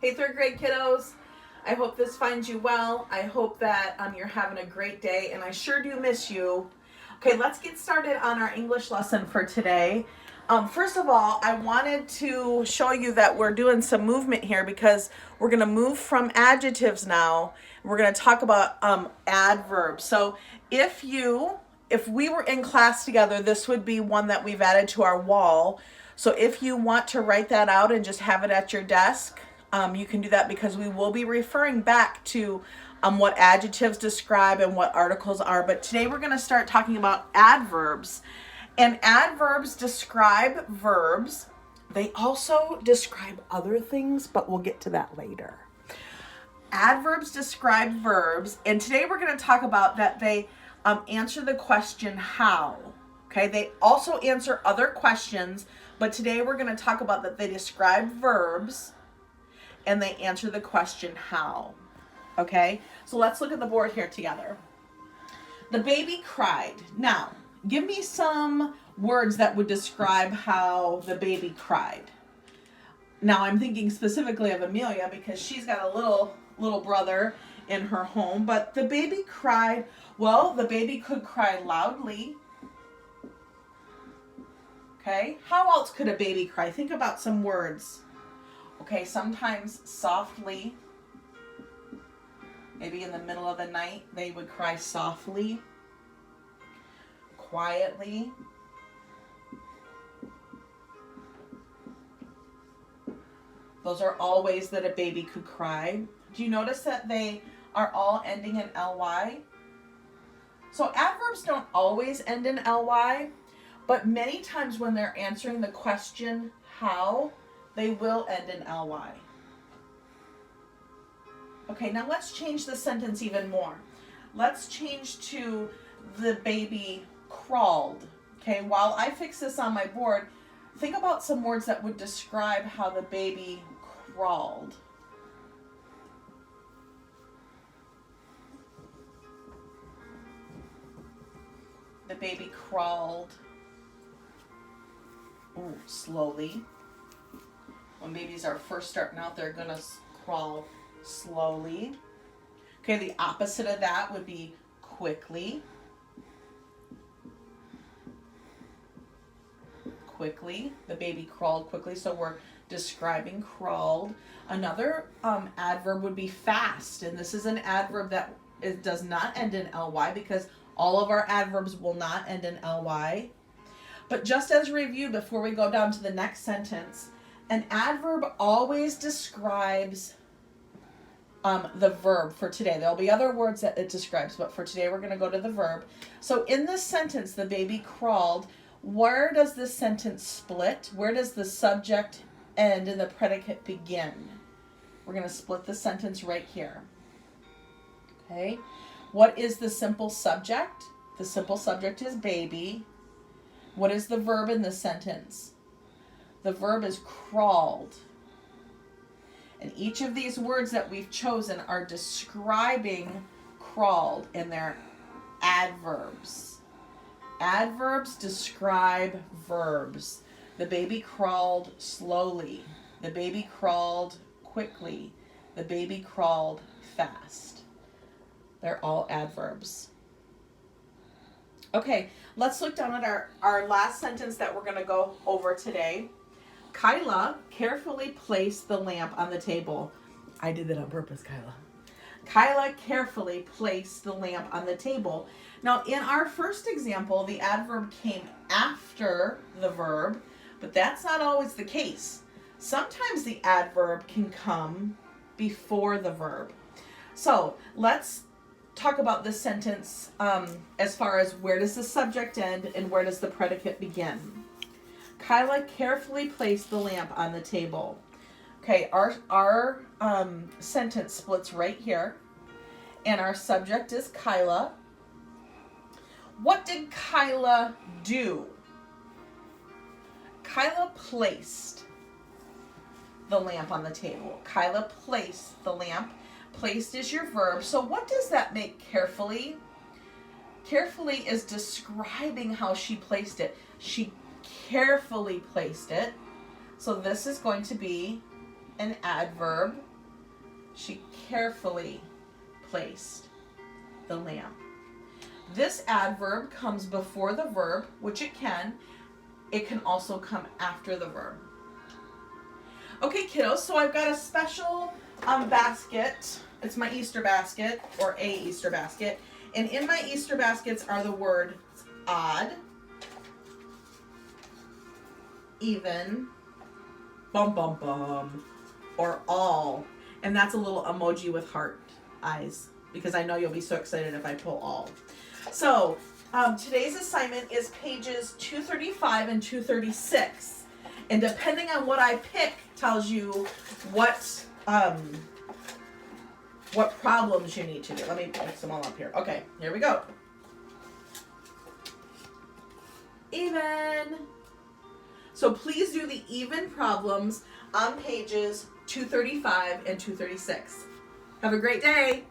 Hey, third grade kiddos. I hope this finds you well. I hope that you're having a great day, and I sure do miss you. Okay, let's get started on our English lesson for today. First of all, I wanted to show you that we're doing some movement here because we're going to move from adjectives now. We're going to talk about adverbs. So if we were in class together, this would be one that we've added to our wall. So if you want to write that out and just have it at your desk, you can do that because we will be referring back to what adjectives describe and what articles are. But today we're going to start talking about adverbs. And adverbs describe verbs. They also describe other things, but we'll get to that later. Adverbs describe verbs, and today we're going to talk about that they answer the question how. Okay, they also answer other questions, but today we're going to talk about that they describe verbs and they answer the question how. Okay, so let's look at the board here together. The baby cried. Now, give me some words that would describe how the baby cried. Now, I'm thinking specifically of Amelia because she's got a little brother in her home, but the baby cried. Well, the baby could cry loudly. Okay, how else could a baby cry? Think about some words. Okay, sometimes softly. Maybe in the middle of the night, they would cry softly, quietly. Those are all ways that a baby could cry. Do you notice that they are all ending in ly? So adverbs don't always end in ly, but many times when they're answering the question how, they will end in ly. Okay, now let's change the sentence even more. Let's change to the baby crawled. Okay, while I fix this on my board, think about some words that would describe how the baby crawled. The baby crawled slowly. When babies are first starting out, they're going to crawl slowly. Okay, the opposite of that would be quickly. Quickly. The baby crawled quickly, so we're describing crawled. Another adverb would be fast, and this is an adverb that does not end in ly because all of our adverbs will not end in ly. But just as a review before we go down to the next sentence, an adverb always describes the verb for today. There'll be other words that it describes, but for today we're going to go to the verb. So in this sentence, the baby crawled, where does this sentence split? Where does the subject end and the predicate begin? We're going to split the sentence right here. Okay. What is the simple subject? The simple subject is baby. What is the verb in this sentence? The verb is crawled. And each of these words that we've chosen are describing crawled, and they're adverbs. Adverbs describe verbs. The baby crawled slowly. The baby crawled quickly. The baby crawled fast. They're all adverbs. Okay, let's look down at our last sentence that we're going to go over today. Kyla carefully placed the lamp on the table. I did that on purpose, Kyla. Kyla carefully placed the lamp on the table. Now, in our first example, the adverb came after the verb, but that's not always the case. Sometimes the adverb can come before the verb. So let's talk about this sentence as far as where does the subject end and where does the predicate begin. Kyla carefully placed the lamp on the table. Okay, our sentence splits right here, and our subject is Kyla. What did Kyla do? Kyla placed the lamp on the table. Kyla placed the lamp. Placed is your verb. So what does that make carefully? Carefully is describing how she placed it. She carefully placed it. So this is going to be an adverb. She carefully placed the lamp. This adverb comes before the verb, which it can. It can also come after the verb. Okay, kiddos, so I've got a special basket. It's my Easter basket, or a Easter basket. And in my Easter baskets are the words odd, even, bum bum bum, or all. And that's a little emoji with heart eyes, because I know you'll be so excited if I pull all. So today's assignment is pages 235 and 236. And depending on what I pick tells you what problems you need to do. Let me mix them all up here. Okay, here we go. Even. So please do the even problems on pages 235 and 236. Have a great day.